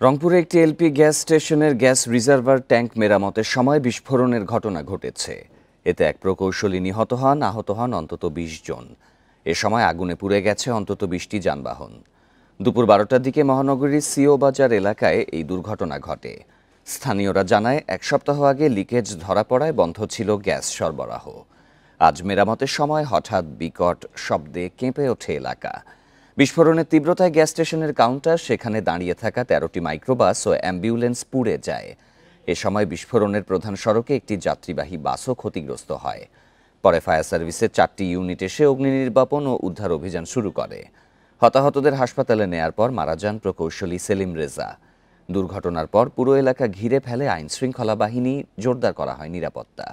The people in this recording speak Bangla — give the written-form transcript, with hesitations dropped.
রংপুরে একটি এলপি গ্যাস স্টেশনের গ্যাস রিজার্ভার ট্যাঙ্ক মেরামতের সময় বিস্ফোরণের ঘটনা ঘটেছে। এতে এক প্রকৌশলী নিহত হন, আহত হন অন্তত ২০ জন। এ সময় আগুনে পুড়ে গেছে অন্তত ২০টি যানবাহন। দুপুর ১২টার দিকে মহানগরীর সিও বাজার এলাকায় এই দুর্ঘটনা ঘটে। স্থানীয়রা জানায়, এক সপ্তাহ আগে লিকেজ ধরা পড়ায় বন্ধ ছিল গ্যাস সরবরাহ। আজ মেরামতের সময় হঠাৎ বিকট শব্দে কেঁপে ওঠে এলাকা। বিস্ফোরণের তীব্রতায় গ্যাস স্টেশনের কাউন্টার, সেখানে দাঁড়িয়ে থাকা ১৩টি মাইক্রোবাস ও অ্যাম্বুলেন্স পুড়ে যায়। এ সময় বিস্ফোরণের প্রধান সড়কে একটি যাত্রীবাহী বাসও ক্ষতিগ্রস্ত হয়। পরে ফায়ার সার্ভিসের ৪টি ইউনিট এসে অগ্নি নির্বাপন ও উদ্ধার অভিযান শুরু করে। হতাহতদের হাসপাতালে নেয়ার পর মারা যান প্রকৌশলী সেলিম রেজা। দুর্ঘটনার পর পুরো এলাকা ঘিরে ফেলে আইনশৃঙ্খলা বাহিনী, জোরদার করা হয় নিরাপত্তা।